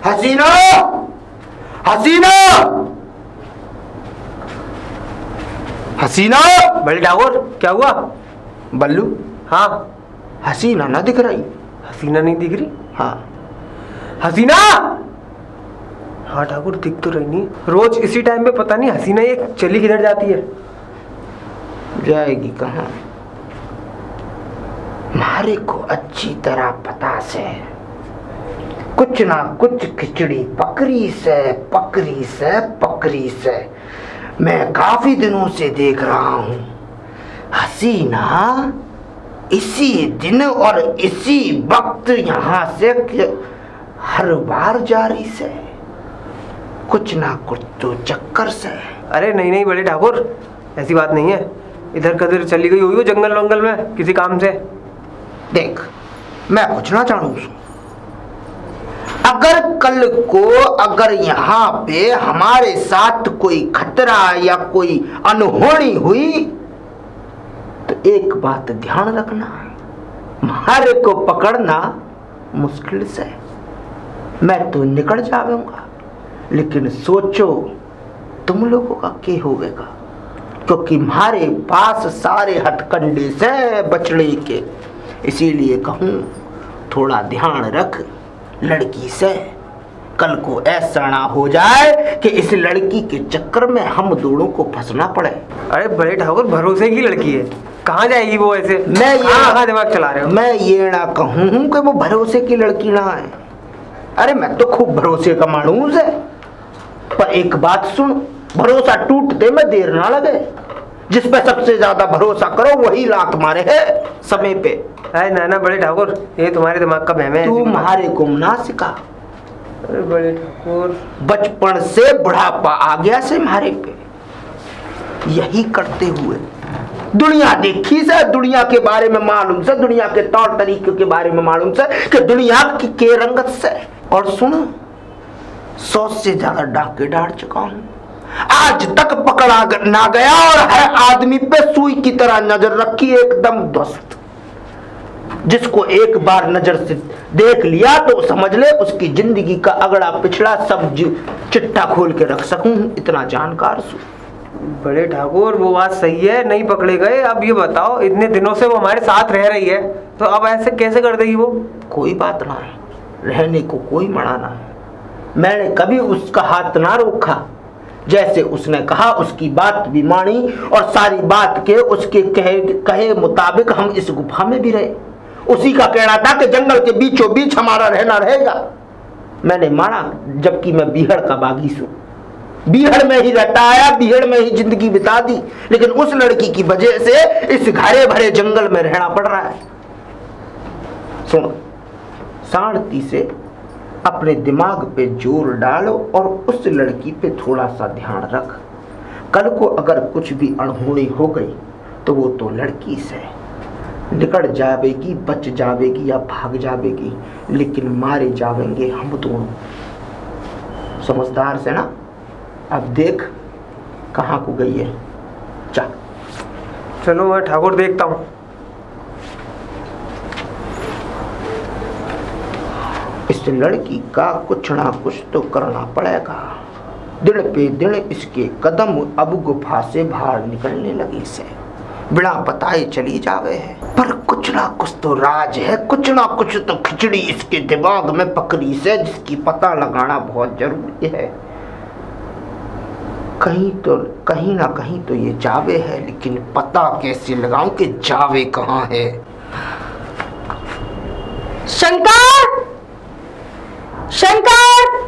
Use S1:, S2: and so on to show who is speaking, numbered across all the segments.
S1: हसीना, हसीना, हसीना।
S2: बड़े ठाकुर क्या हुआ?
S1: बल्लू।
S2: हाँ।
S1: हसीना ना दिख रही?
S2: हसीना नहीं दिख रही?
S1: हाँ।
S2: हसीना? हाँ ठाकुर दिख तो रही नहीं। रोज इसी टाइम पे पता नहीं हसीना ये चली किधर जाती है।
S1: जाएगी कहाँ? हमारे को अच्छी तरह पता से कुछ ना कुछ खिचड़ी पकड़ी से पकड़ी से पकड़ी से मैं काफी दिनों से देख रहा हूँ। हसीना इसी दिन और इसी वक्त यहाँ से हर बार जा रही से कुछ ना कुछ तो चक्कर से।
S2: अरे नहीं नहीं बड़े ठाकुर ऐसी बात नहीं है। इधर कदर चली गई हुई हो जंगल वंगल में किसी काम से।
S1: देख मैं कुछ ना जानूं, अगर कल को अगर यहाँ पे हमारे साथ कोई खतरा या कोई अनहोनी हुई तो एक बात ध्यान रखना, हमारे को पकड़ना मुश्किल से। मैं तो निकल जाऊंगा लेकिन सोचो तुम लोगों का क्या होगा, क्योंकि हमारे पास सारे हथकंडे से बचने के। इसीलिए कहूँ थोड़ा ध्यान रख लड़की से, कल को ऐसा ना हो जाए कि इस लड़की के चक्कर में हम दोनों को फंसना पड़े।
S2: अरे बड़े ठाकुर भरोसे की लड़की है, कहाँ जाएगी वो ऐसे?
S1: मैं ये
S2: कहाँ दिमाग चला रहे हो?
S1: मैं ये ना कहूँ कि वो भरोसे की लड़की ना है। अरे मैं तो खूब भरोसे का मानूस है, पर एक बात सुन, भरोसा टूटते में देर ना लगे। जिस पे सबसे ज्यादा भरोसा करो वही लात मारे है समय पे।
S2: ना ना बड़े ठाकुर ये तुम्हारे दिमाग का बहम है।
S1: तुम्हारे को ना सिखा।
S2: अरे बड़े ठाकुर
S1: बचपन से बुढ़ापा आ गया से हमारे पे यही करते हुए दुनिया देखी से, दुनिया के बारे में मालूम से, दुनिया के तौर तरीके के बारे में मालूम से कि दुनिया की के रंगत से। और सुनो 100 से ज्यादा डाके डाल चुका हूँ, आज तक पकड़ा ना गया और हर आदमी पे सुई की तरह नजर रखी एकदम ध्वस्त। जिसको एक बार नजर से देख लिया तो समझ ले उसकी जिंदगी का अगला पिछड़ा सब चिट्ठा खोल के रख सकूं, इतना जानकार सु।
S2: बड़े ठाकुर वो बात सही है, नहीं पकड़े गए। अब ये बताओ इतने दिनों से वो हमारे साथ रह रही है तो अब ऐसे कैसे कर देगी वो? कोई बात ना है, रहने को कोई मना ना है। मैंने कभी उसका हाथ ना रोका, जैसे उसने कहा उसकी बात भी मानी और सारी बात के उसके कहे मुताबिक हम इस गुफा में भी रहे। उसी का कहना था कि जंगल के बीचों बीच हमारा रहना रहेगा। मैंने माना, जबकि मैं बीहड़ का बागी हूं, बीहड़ में ही रहता आया, बीहड़ में ही जिंदगी बिता दी, लेकिन उस लड़की की वजह से इस घरे भरे जंगल में रहना पड़ रहा है। सुनो, शांति से अपने दिमाग पे जोर डालो और उस लड़की पे थोड़ा सा ध्यान रख। कल को अगर कुछ भी अनहोनी हो गई तो वो तो लड़की से निकल जावेगी, बच जावेगी या भाग जावेगी, लेकिन मारे जावेंगे हम दोनों। समझदार से ना। अब देख कहाँ को गई है, चलो मैं ठाकुर देखता हूँ। इस लड़की का कुछ ना कुछ तो करना पड़ेगा। दिन पे दिन इसके कदम अब गुफा से बाहर निकलने लगी से बिना बताए चली जावे है, पर कुछ ना कुछ तो राज है, कुछ ना कुछ तो खिचड़ी इसके दिमाग में पकड़ी से जिसकी पता लगाना बहुत जरूरी है। कहीं ना कहीं तो ये जावे है, लेकिन पता कैसे लगाऊं कि जावे कहाँ है।
S3: शंकर, शंकर,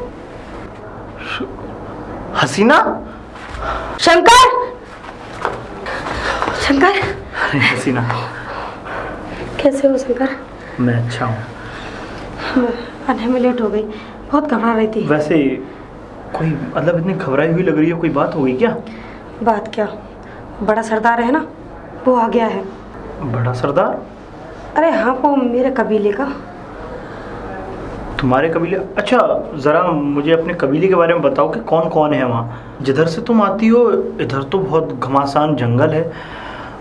S1: हसीना,
S3: शंकर, शंकर।
S4: हसीना
S3: कैसे हो शंकर?
S4: मैं अच्छा हूँ।
S3: आने में लेट हो गई, बहुत घबरा रही थी।
S4: वैसे कोई मतलब इतनी घबराई हुई लग रही है, कोई बात हो गई क्या?
S3: बात क्या, बड़ा सरदार है ना वो आ गया है।
S4: बड़ा सरदार?
S3: अरे हाँ वो मेरे कबीले का।
S4: तुम्हारे कबीले? अच्छा ज़रा मुझे अपने कबीले के बारे में बताओ कि कौन कौन है वहाँ। जिधर से तुम आती हो इधर तो बहुत घमासान जंगल है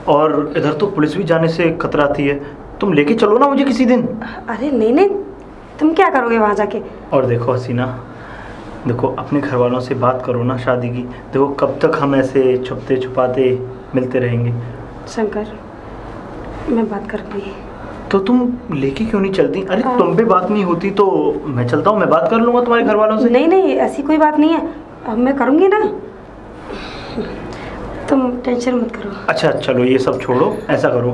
S4: और इधर तो पुलिस भी जाने से कतराती है। तुम लेके चलो ना मुझे किसी दिन।
S3: अरे नहीं नहीं तुम क्या करोगे वहाँ जाके?
S4: और देखो हसीना, देखो अपने घर वालों से बात करो ना शादी की। देखो कब तक हम ऐसे छुपते छुपाते मिलते रहेंगे।
S3: शंकर, मैं बात करूँगी।
S4: तो तुम लेके क्यों नहीं चलती? अरे तुम पे बात नहीं होती तो मैं चलता हूँ, मैं बात कर लूँगा तुम्हारे घर वालों से।
S3: नहीं नहीं, ऐसी कोई बात नहीं है, अब मैं करूँगी ना, तुम टेंशन मत करो।
S4: अच्छा चलो ये सब छोड़ो, ऐसा करो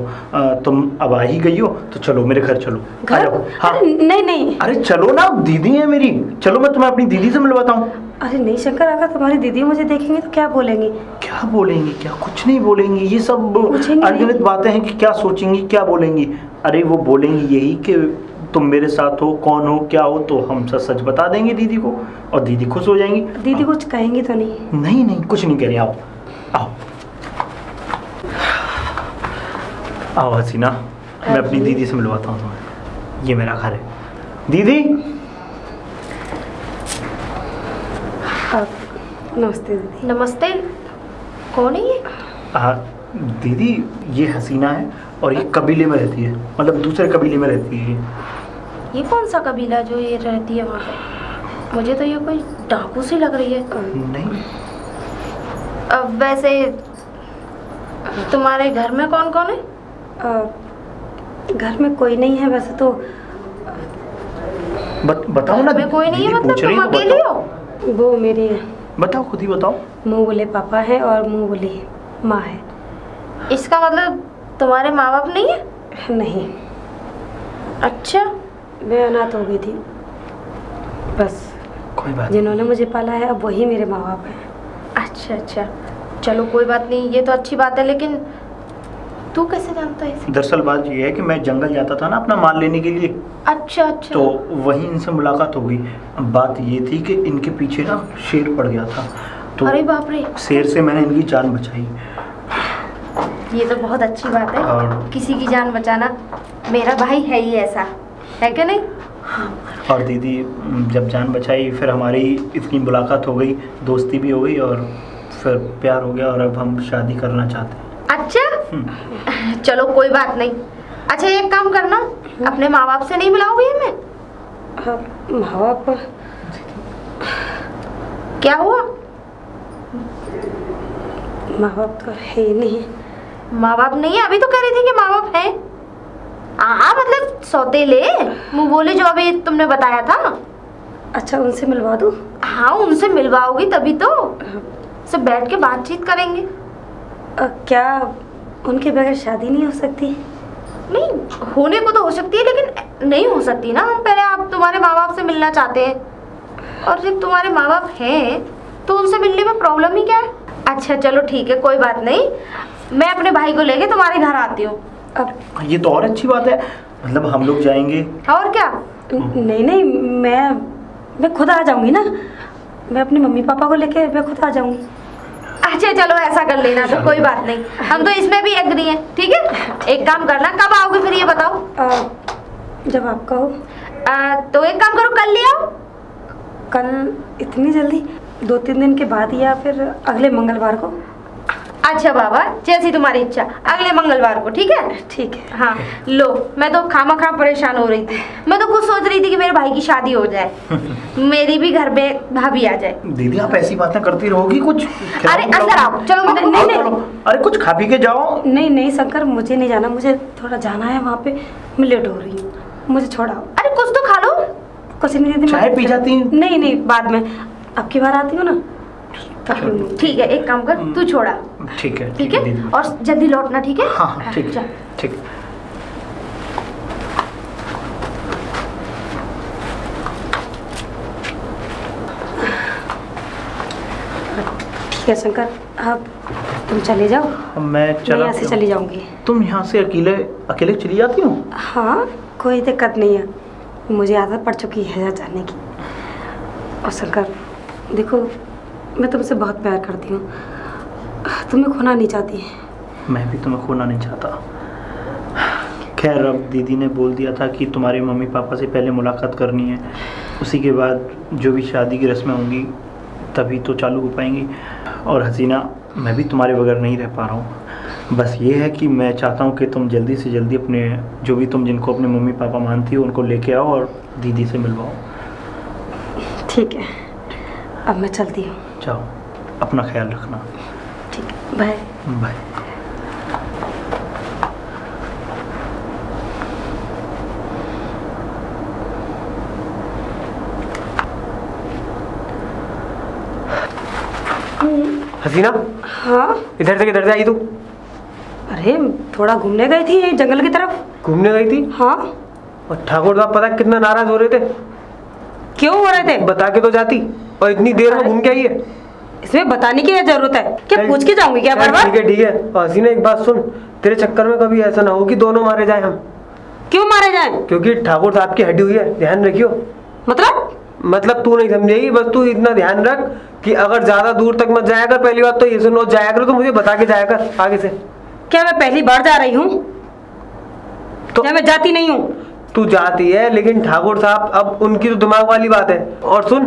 S4: तुम अब आ ही गई हो तो चलो मेरे घर चलो। आ
S3: घर?
S4: जाओ। हाँ
S3: नहीं नहीं।
S4: अरे चलो ना, दीदी है मेरी, चलो मैं तुम्हें अपनी दीदी से मिलवाता हूँ।
S3: अरे नहीं शंकर, अगर तुम्हारी दीदी मुझे देखेंगे तो क्या बोलेंगी?
S4: क्या बोलेंगी? क्या कुछ नहीं बोलेंगी, ये सब
S3: पूछेंगी
S4: अनगिनत बातें हैं कि क्या सोचेंगी क्या बोलेंगी। अरे वो बोलेंगी यही कि तुम मेरे साथ हो, कौन हो क्या हो, तो हम सच सच बता देंगे दीदी को और दीदी खुश हो जाएंगी।
S3: दीदी कुछ कहेंगी तो नहीं?
S4: नहीं नहीं कुछ नहीं कह रही। आओ आओ आओ हसीना, मैं अपनी दीदी से मिलवाता हूँ तुम्हें। ये मेरा घर है। दीदी
S3: नमस्ते दीदी।
S5: नमस्ते। कौन है ये?
S4: दीदी ये हसीना है और ये कबीले में रहती है, मतलब दूसरे कबीले में रहती है।
S5: ये कौन सा कबीला जो ये रहती है वहाँ पे? मुझे तो ये कोई डाकू सी लग रही है।
S4: नहीं।
S5: अब वैसे तुम्हारे घर में कौन कौन है?
S3: घर में कोई नहीं है वैसे तो।
S4: बताओ ना।
S5: घर में कोई नहीं है मतलब
S4: पूछ रही
S5: तुम
S4: हो तो
S5: अकेली
S4: बताओ।
S5: हो?
S3: वो मेरी
S4: बताओ, खुद ही बताओ।
S3: मुँह बोले पापा है और मुँह बोली माँ है।
S5: इसका मतलब तुम्हारे माँ बाप नहीं है?
S3: नहीं,
S5: अच्छा।
S3: मैं अनाथ हो गई थी, बस
S4: कोई बात
S3: जिन्होंने मुझे पाला है अब वही मेरे माँ बाप हैं।
S5: अच्छा अच्छा, चलो कोई बात नहीं, ये तो अच्छी बात है, लेकिन तू कैसे जानता है इसे?
S4: दरअसल बात ये है कि मैं जंगल जाता था ना अपना माल लेने के लिए,
S5: अच्छा अच्छा।
S4: तो वहीं इनसे मुलाकात हो गई। अब बात ये थी कि इनके पीछे ना शेर पड़ गया था, तो
S5: अरे बाप रे,
S4: शेर से मैंने इनकी जान बचाई।
S5: ये तो बहुत अच्छी बात है।
S4: और
S5: किसी की जान बचाना, मेरा भाई है ही ऐसा, है कि नहीं?
S4: और दीदी जब जान बचाई फिर हमारी इतनी मुलाकात हो गई, दोस्ती भी हो गई और फिर प्यार हो गया और अब हम शादी करना चाहते हैं।
S5: अच्छा चलो कोई बात नहीं। अच्छा एक काम करना, अपने माँ बाप से नहीं मिलाओगे हमें?
S3: माँ बाप?
S5: क्या हुआ?
S3: माँ बाप तो है ही नहीं।
S5: माँ बाप नहीं है? अभी तो कह रही थी कि माँ बाप है। हाँ मतलब सौतेले मुँह बोले जो अभी तुमने बताया था।
S3: अच्छा उनसे मिलवा दूँ?
S5: हाँ उनसे मिलवाओगी तभी तो, सब बैठ के बातचीत करेंगे।
S3: क्या उनके बगैर शादी नहीं हो सकती?
S5: नहीं, होने को तो हो सकती है लेकिन नहीं हो सकती ना। हम पहले आप तुम्हारे माँ बाप से मिलना चाहते हैं, और जब तुम्हारे माँ बाप हैं तो उनसे मिलने में प्रॉब्लम ही क्या है? अच्छा चलो ठीक है, कोई बात नहीं, मैं अपने भाई को लेके तुम्हारे घर आती हूँ।
S3: अब
S4: ये तो और अच्छी बात है, मतलब हम लोग जाएंगे।
S5: और क्या?
S3: नहीं नहीं, मैं खुद आ जाऊंगी ना, मैं अपने मम्मी पापा को लेके मैं खुद आ जाऊंगी।
S5: अच्छा चलो ऐसा कर लेना, तो कोई बात नहीं, हम तो इसमें भी एग्री हैं। ठीक है, एक काम करना, कब आओगे फिर ये बताओ?
S3: जब आप कहो।
S5: तो एक काम करो, कल ले आओ।
S3: कल? इतनी जल्दी? 2-3 दिन के बाद या फिर अगले मंगलवार को?
S5: अच्छा बाबा, जैसी तुम्हारी इच्छा, अगले मंगलवार को। ठीक है?
S3: ठीक है।
S5: हाँ लो, मैं तो खामा परेशान हो रही थी, मैं तो खुद सोच रही थी कि मेरे भाई की शादी हो जाए, मेरी भी घर में भाभी आ जाए।
S4: दीदी आप ऐसी बातें करती रहोगी, कुछ
S5: अरे अंदर आओ, चलो।
S3: नहीं,
S4: अरे कुछ खा पी के जाओ।
S3: नहीं शंकर, मुझे नहीं जाना, मुझे थोड़ा जाना है वहाँ पे, मैं लेट हो रही हूँ, मुझे छोड़ाओ।
S5: अरे कुछ तो खा लो।
S3: कुछ नहीं दीदी,
S4: चाय पी जाती हैं?
S3: नहीं बाद में, अब की बार आती हूँ ना।
S5: ठीक है, एक काम कर, तू छोड़ा।
S4: ठीक है
S5: ठीक है,
S4: दीदी।
S5: और जल्दी लौटना। ठीक है?
S4: हाँ ठीक है ठीक है।
S3: ठीक है शंकर, अब तुम चले जाओ,
S4: मैं
S3: मैं
S4: चला
S3: यहाँ से चली जाऊंगी।
S4: तुम यहाँ से अकेले चली जाती हो?
S3: हाँ कोई दिक्कत नहीं है, मुझे आदत पड़ चुकी है यहाँ जाने की। और शंकर देखो, मैं तुमसे बहुत प्यार करती हूँ, तुम्हें खोना नहीं चाहती।
S4: मैं भी तुम्हें खोना नहीं चाहता। खैर अब दीदी ने बोल दिया था कि तुम्हारे मम्मी पापा से पहले मुलाकात करनी है, उसी के बाद जो भी शादी की रस्में होंगी तभी तो चालू हो पाएंगी। और हसीना, मैं भी तुम्हारे बगैर नहीं रह पा रहा हूँ। बस ये है कि मैं चाहता हूँ कि तुम जल्दी से जल्दी अपने जो भी तुम जिनको अपने मम्मी पापा मानती हो उनको लेके आओ और दीदी से मिलवाओ।
S3: ठीक है, अब मैं चलती हूँ।
S4: जाओ, अपना ख्याल रखना।
S3: ठीक है, बाय
S4: बाय।
S2: हसीना,
S3: हाँ
S2: इधर से आई तू?
S3: अरे थोड़ा घूमने गई थी जंगल की तरफ।
S2: घूमने गई थी?
S3: हाँ।
S2: और ठाकुर साहब पता है कितना नाराज हो रहे थे?
S3: क्यों हो रहे थे?
S2: बता के तो जाती, और इतनी देर में घूम के आई है।
S3: इसमें बताने की क्या जरूरत है? क्या पूछ के जाऊंगी क्या बार बार?
S2: ठीक है। हसीना एक बात सुन, तेरे चक्कर में कभी ऐसा ना हो कि दोनों मारे जाए हम।
S3: क्यों मारे जाए?
S2: क्योंकि ठाकुर साहब की हड्डी हुई है, ध्यान रखियो। मतलब तू नहीं समझेगी, बस तू इतना ध्यान रख कि अगर ज्यादा दूर तक मत जाया कर। पहली बात तो ये सुनो, जाया कर तो मुझे बता के जाया कर आगे से।
S3: क्या मैं पहली बार जा रही हूँ?
S2: तो
S3: क्या मैं जाती नहीं हूँ?
S2: तू जाती है, लेकिन ठाकुर साहब, अब उनकी तो दिमाग वाली बात है। और सुन,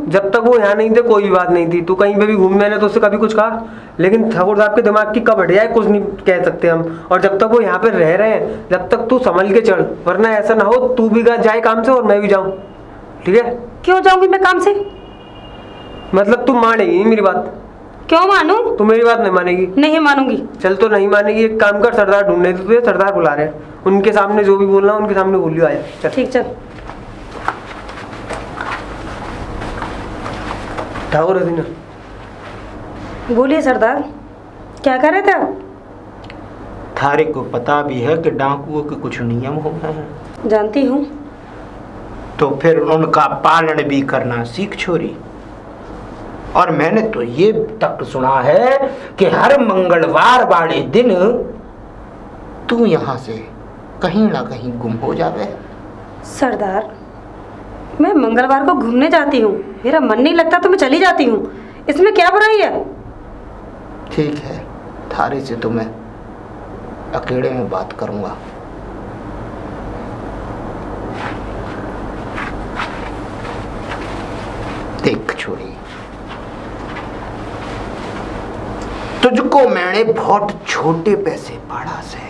S2: जब तक वो यहाँ नहीं थे कोई बात नहीं थी। तू कहीं पे भी घूम, मैंने तो उससे कभी कुछ कहा, लेकिन ठाकुर साहब के दिमाग की कब हट जाए कुछ नहीं कह सकते हम। और जब तक वो यहाँ पे रह रहे हैं, जब तक तू संभल के चढ़, वरना ऐसा ना हो तू भी जाए काम से और मैं भी जाऊँ। ठीक है?
S3: क्यों जाऊंगी मैं काम से?
S2: मतलब तू मानेगी नहीं मेरी बात?
S3: क्यों मानूं?
S2: तू मेरी बात नहीं मानेगी?
S3: नहीं मानूंगी।
S2: चल तो नहीं मानेगी, एक काम कर, सरदार ढूंढने दे तुझे, सरदार बुला रहे हैं। उनके सामने जो भी बोलना उनके सामने बोलियो, आया। चल
S3: ठीक, चल।
S2: ठाकुर हसीना,
S3: बोलिए सरदार, क्या कर रहे थे आप?
S1: थारे को पता भी है कि डाकुओं के कुछ नियम होते हैं?
S3: जानती हूँ।
S1: तो फिर उनका पालन भी करना सीख छोरी। और मैंने तो ये तक सुना है कि हर मंगलवार वाले दिन तू यहाँ से कहीं ना कहीं गुम हो जावे।
S3: सरदार, मैं मंगलवार को घूमने जाती हूँ, मेरा मन नहीं लगता तो मैं चली जाती हूँ, इसमें क्या बुराई है?
S1: ठीक है, थारे से तो मैं अकेले में बात करूंगा। देख छोरी, तुझको मैंने बहुत छोटे पैसे पाड़ा से,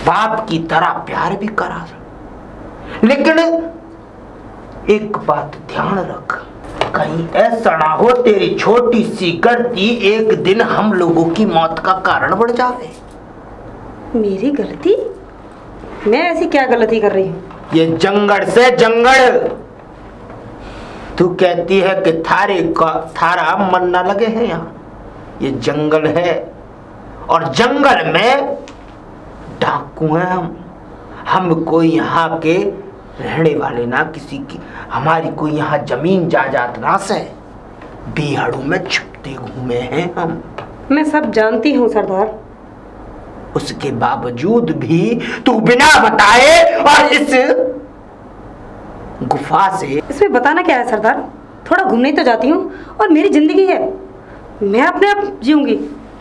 S1: बाप की तरह प्यार भी करा, लेकिन एक बात ध्यान रख, कहीं ऐसा ना हो तेरी छोटी सी गलती एक दिन हम लोगों की मौत का कारण बढ़ जावे।
S3: मेरी गलती? मैं ऐसी क्या गलती कर रही हूँ?
S1: ये जंगल से जंगल, तू कहती है कि थारा मन न लगे हैं यहाँ। ये जंगल है और जंगल में डाकू हैं हम कोई यहाँ के रहने वाले ना, किसी की हमारी कोई यहाँ जमीन जायदाद ना से, बिहाड़ों में छुपते घूमे हैं हम।
S3: मैं सब जानती हूँ सरदार।
S1: उसके बावजूद भी तू बिना बताए और इस गुफा से।
S3: इसमें बताना क्या है सरदार? थोड़ा घूमने तो जाती हूँ और मेरी जिंदगी है, मैं अपने आप जीऊंगी,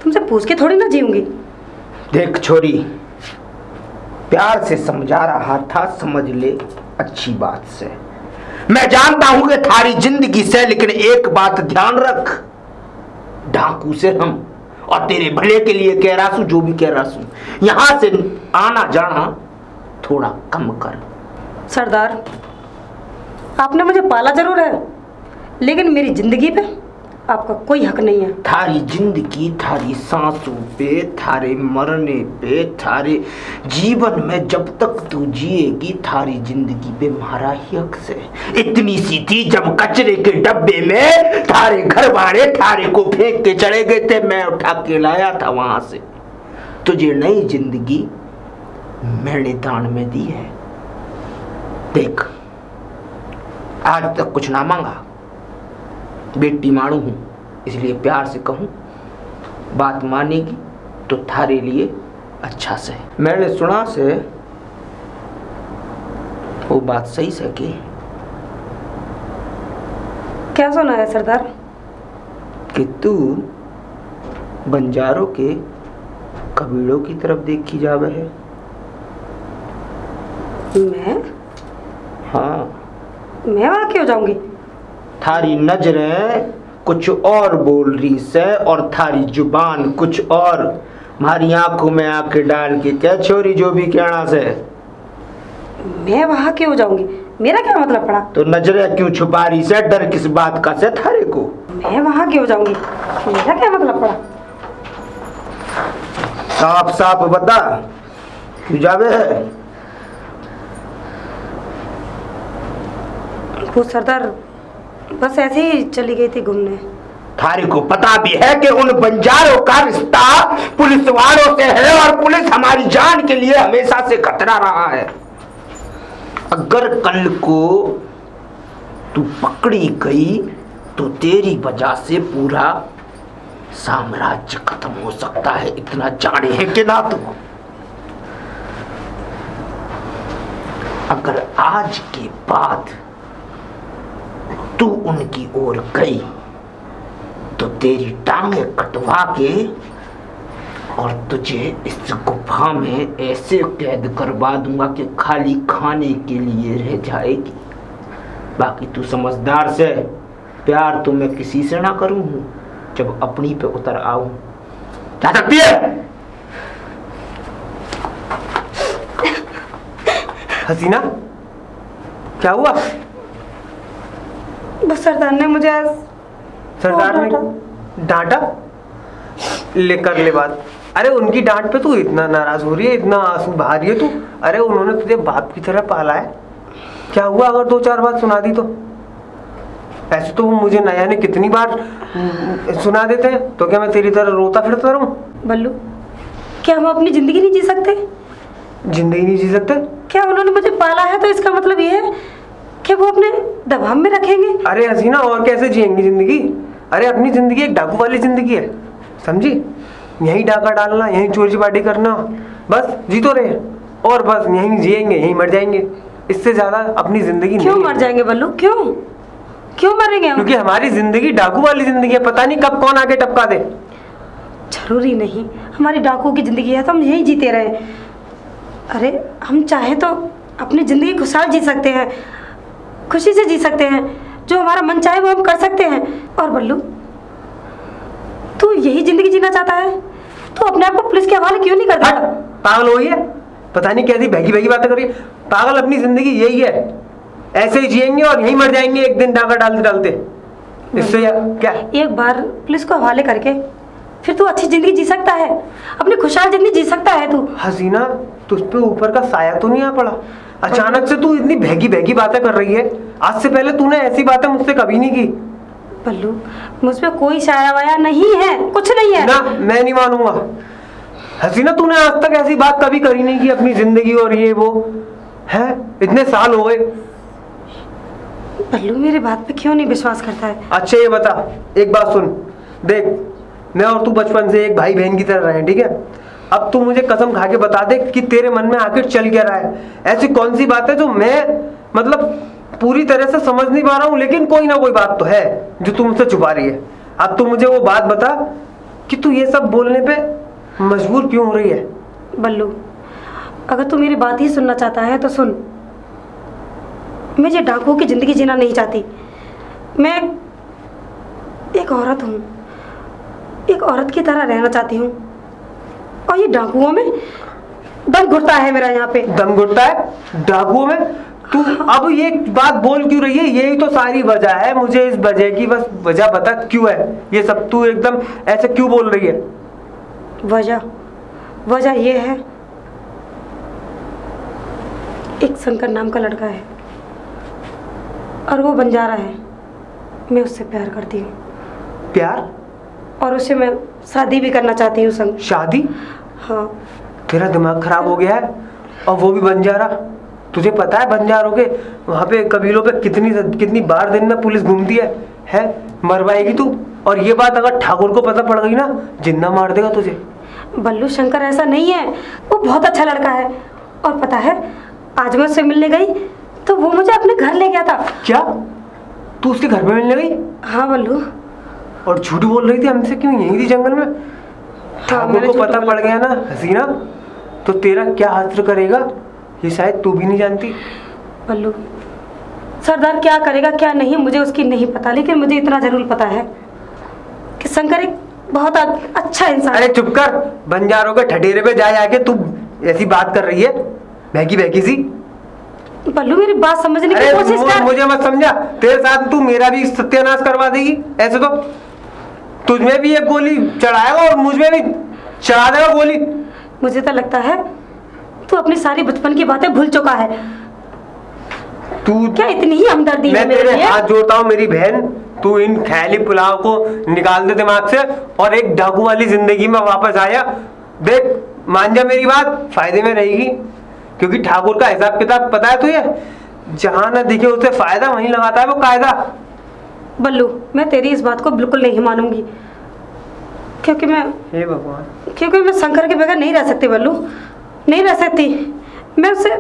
S3: तुमसे पूछ के थोड़ी ना जीऊंगी।
S1: देख छोरी, प्यार से समझा रहा था, समझ ले अच्छी बात से। मैं जानता हूं कि थारी जिंदगी से, लेकिन एक बात ध्यान रख, डाकू से हम, और तेरे भले के लिए कह रहा हूं, जो भी कह रहा हूं, यहां से आना जाना थोड़ा कम कर।
S3: सरदार, आपने मुझे पाला जरूर है, लेकिन मेरी जिंदगी पे आपका कोई हक नहीं है।
S1: थारी जिंदगी, थारी सांसों पे, थारे मरने पे, थारे जीवन में जब तक तू जिएगी, थारी जिंदगी पे हमारा ही हक से। इतनी सी थी जब कचरे के डब्बे में थारे घर वाले थारे को फेंक के चले गए थे, मैं उठा के लाया था वहां से। तुझे नई जिंदगी मैंने दान में दी है। देख, आज तक कुछ ना मांगा, बेटी मानू हूं, इसलिए प्यार से कहूं, बात मानेगी तो थारे लिए अच्छा से। मैंने सुना से वो बात सही से की।
S3: क्या सुना है सरदार?
S1: कि तू बंजारों के कबीलों की तरफ देखी जावे है।
S3: मैं?
S1: हाँ,
S3: मैं वहां क्यों जाऊंगी?
S1: थारी नजरें कुछ और बोल रही से और थारी जुबान कुछ और, हमारी आंखों में आंखें डाल के क्या छोरी जो भी कहना से।
S3: मैं वहाँ क्यों जाऊंगी? मेरा क्या मतलब पड़ा?
S1: तो नजरें क्यों छुपा रही से? डर किस बात का से थारे को?
S3: मैं वहाँ क्यों जाऊंगी? मेरा क्या मतलब पड़ा?
S1: साफ साफ बता, क्यों जावे है?
S3: वो सरदार बस ऐसे ही चली गई थी घूमने।
S1: थारे को पता भी है कि उन बंजारों का रिश्ता पुलिस वालों से है और पुलिस हमारी जान के लिए हमेशा से खतरा रहा है। अगर कल को तू पकड़ी गई तो तेरी वजह से पूरा साम्राज्य खत्म हो सकता है, इतना जाने है कि ना तू? अगर आज के बाद तू उनकी ओर गई तो तेरी टांगे कटवा के और तुझे इस गुफा में ऐसे कैद करवा दूंगा कि खाली खाने के लिए रह जाएगी। बाकी तू समझदार से, प्यार तो मैं किसी से ना करूं, जब अपनी पे उतर आऊं। जा सकती है?
S2: हसीना, क्या हुआ?
S3: बस सरदार ने मुझे आज
S2: सरदार ने डांटा? ले कर ले बात। अरे उनकी डांट पे तू इतना नाराज हो रही है, इतना आंसू बहा रही है तू? अरे उन्होंने तुझे बाप की तरह पाला है। क्या हुआ अगर 2-4 बात सुना दी तो? ऐसे तो वो मुझे नया ने कितनी बार सुना देते हैं, तो क्या मैं तेरी तरह रोता फिरता रहूं?
S3: बल्लू, क्या हम अपनी जिंदगी नहीं जी सकते?
S2: जिंदगी नहीं जी सकते?
S3: क्या उन्होंने मुझे पाला है तो इसका मतलब ये है कि वो अपने दबाव में रखेंगे?
S2: अरे हसीना, और कैसे जिएंगी जिंदगी? अरे अपनी जिंदगी एक डाकू वाली जिंदगी है, समझी? यहीं डाका डालना, यहीं चोरी चिपाटी करना, बस जी तो रहे, और बस यहीं जिएंगे, यहीं मर जाएंगे। इससे ज्यादा अपनी जिंदगी
S3: क्यों
S2: नहीं
S3: मर
S2: है।
S3: जाएंगे बल्लू? क्यों क्यों मरेंगे हम?
S2: क्योंकि हमारी जिंदगी डाकू वाली जिंदगी है, पता नहीं कब कौन आके टपका दे।
S3: जरूरी नहीं हमारी डाकू की जिंदगी है तो हम यहीं जीते रहे। अरे हम चाहे तो अपनी जिंदगी खुशहाल जी सकते हैं, खुशी से जी सकते हैं, जो हमारा मन चाहे वो हम कर सकते हैं। और बल्लू, तू यही जिंदगी जीना चाहता है तो अपने आप को पुलिस के हवाले क्यों नहीं करता?
S2: पागल हो है, पता नहीं कैसी भैगी भैगी बातें कर रही है। पागल, अपनी जिंदगी यही है, ऐसे ही जिएंगे और यहीं मर जाएंगे एक दिन डाका डालते डालते। इससे क्या?
S3: एक बार पुलिस को हवाले करके फिर तू अच्छी जिंदगी जी सकता है, अपनी खुशहाल जिंदगी जी सकता है तू।
S2: हसीना, तुझ पे ऊपर का साया तो नहीं आ पड़ा? अचानक से तू इतनी भैगी भैगी बातें कर रही है। आज से पहले तूने ऐसी बातें मुझसे कभी नहीं की।
S3: बल्लू, मुझ पे कोई साया वाया नहीं है, कुछ नहीं है
S2: ना। मैं नहीं मानूंगा हसीना, तूने आज तक ऐसी बात कभी करी नहीं की अपनी जिंदगी और ये वो है। इतने साल हो गए।
S3: बल्लू, मेरी बात पे क्यों नहीं विश्वास करता है?
S2: अच्छा ये बता, एक बात सुन, देख मैं और तू बचपन से एक भाई बहन की तरह रहे, ठीक है? अब तू मुझे कसम खा के बता दे कि तेरे मन में आखिर चल क्या रहा है। ऐसी कौन सी बात है जो मैं मतलब पूरी तरह से समझ नहीं पा रहा हूँ, लेकिन कोई ना कोई बात तो है जो तू मुझसे छुपा रही है। अब तू मुझे वो बात बता कि तू ये सब बोलने पे मजबूर क्यों हो रही है?
S3: बल्लू, अगर तू मेरी बात ही सुनना चाहता है तो सुन। मैं ये डाकुओं की जिंदगी जीना नहीं चाहती। मैं एक औरत हूँ, एक औरत की तरह रहना चाहती हूँ, और ये डाकुओं में दम घुटता है मेरा। यहाँ पे
S2: दम घुटता है डाकुओं में? तू अब ये बात बोल क्यों रही है? यही तो सारी वजह है, मुझे इस वजह की बस वजह बता क्यों है ये सब? तू एकदम ऐसे क्यों बोल रही है?
S3: वजह ये है, एक शंकर नाम का लड़का है और वो बंजारा है। मैं उससे प्यार करती हूँ।
S2: प्यार?
S3: और उससे मैं शादी भी करना चाहती हूँ। संग
S2: शादी?
S3: हाँ।
S2: तेरा दिमाग खराब हो गया है? और वो भी बंजारा? तुझे पता है बंजारों के वहाँ पे कबीलों पे कितनी बार दिन में पुलिस घूमती है? मरवाएगी तू? और ये बात अगर ठाकुर को पता पड़ गई ना, जिंदा मार देगा तुझे।
S3: बल्लू, शंकर ऐसा नहीं है, वो बहुत अच्छा लड़का है। और पता है, आज मैं उससे मिलने गई तो वो मुझे अपने घर ले गया था।
S2: क्या? तू उसके घर पे मिलने गई?
S3: हाँ बल्लू।
S2: और झूठ बोल रही थी हमसे क्यों? यहीं थी जंगल में? ठाकुर को पता पड़ गया ना हसीना, तो तेरा क्या हासिल करेगा ये शायद तू भी नहीं जानती।
S3: बल्लू, सरदार क्या करेगा क्या नहीं मुझे उसकी नहीं पता, लेकिन मुझे इतना जरूर पता है कि शंकर एक बहुत अच्छा इंसान।
S2: अरे चुप कर, बंजारों के ठठेरे पे जा जाके तू ऐसी बात कर रही है भैगी भैगी सी।
S3: बल्लू मेरी बात समझने की
S2: अरे
S3: कोशिश कर।
S2: मुझे मत समझा, तेरे साथ तू मेरा भी सत्यानाश करवा देगी ऐसे तो। तुझमें भी एक गोली चढ़ाएगा और मुझमें भी चढ़ा देगा गोली।
S3: मुझे तो लगता है तू अपनी सारी बचपन की बातें भूल चुका है।
S2: तू
S3: क्या इतनी ही हमदर्दी है
S2: मैं
S3: मेरे
S2: तेरे
S3: लिए?
S2: हाथ जोड़ता हूँ मेरी बहन, तू इन ख्याली पुलाव को निकाल दे दिमाग से और एक डाकू वाली जिंदगी में वापस आया। देख मान जा मेरी बात, फायदे में रहेगी, क्योंकि ठाकुर का हिसाब किताब पता है तुझे, जहां ना दिखे उसे फायदा वहीं लगाता है वो कायदा।
S3: बल्लू मैं तेरी इस बात को बिल्कुल नहीं मानूंगी, क्योंकि
S2: हे भगवान,
S3: मैं शंकर के बगैर नहीं रह सकती बल्लू, नहीं रह सकती। मैं उससे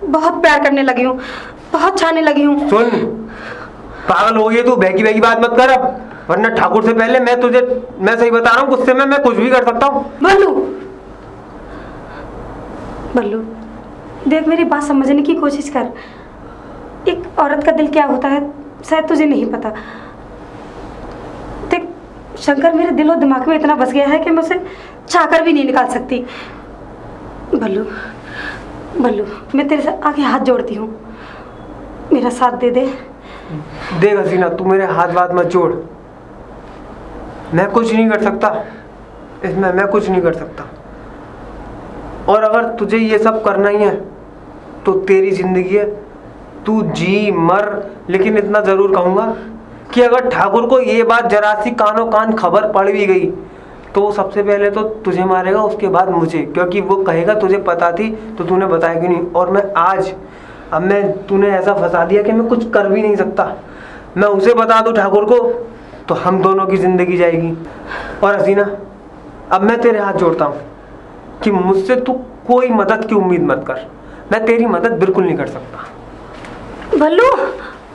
S3: बहुत प्यार करने लगी हूँ, बहुत चाहने लगी हूँ।
S2: सुन पागल हो गई तू, बहकी बहकी बात मत कर अब, वरना ठाकुर से पहले मैं सही बता रहा हूँ, गुस्से में मैं कुछ भी कर सकता हूँ।
S3: बल्लू देख मेरी बात समझने की कोशिश कर। एक औरत का दिल क्या होता है शायद तुझे नहीं पता। देख शंकर मेरे दिल और दिमाग में इतना बस गया है कि मैं उसे चाहकर भी नहीं निकाल सकती। बल्लू मैं तेरे से आगे हाथ जोड़ती हूँ, मेरा साथ दे दे।
S2: देख हसीना, तू मेरे हाथ बात मत जोड़, मैं कुछ नहीं कर सकता इसमें, मैं कुछ नहीं कर सकता। और अगर तुझे ये सब करना ही है तो तेरी जिंदगी है, तू जी मर। लेकिन इतना जरूर कहूँगा कि अगर ठाकुर को ये बात जरा सी कानों कान खबर पड़ भी गई तो सबसे पहले तो तुझे मारेगा, उसके बाद मुझे, क्योंकि वो कहेगा तुझे पता थी तो तूने बताया क्यों नहीं। और मैं तूने ऐसा फंसा दिया कि मैं कुछ कर भी नहीं सकता। मैं उसे बता दूं ठाकुर को तो हम दोनों की जिंदगी जाएगी। और हसीना अब मैं तेरे हाथ जोड़ता हूँ कि मुझसे तू कोई मदद की उम्मीद मत कर, मैं तेरी मदद बिल्कुल नहीं कर सकता।
S3: बल्लू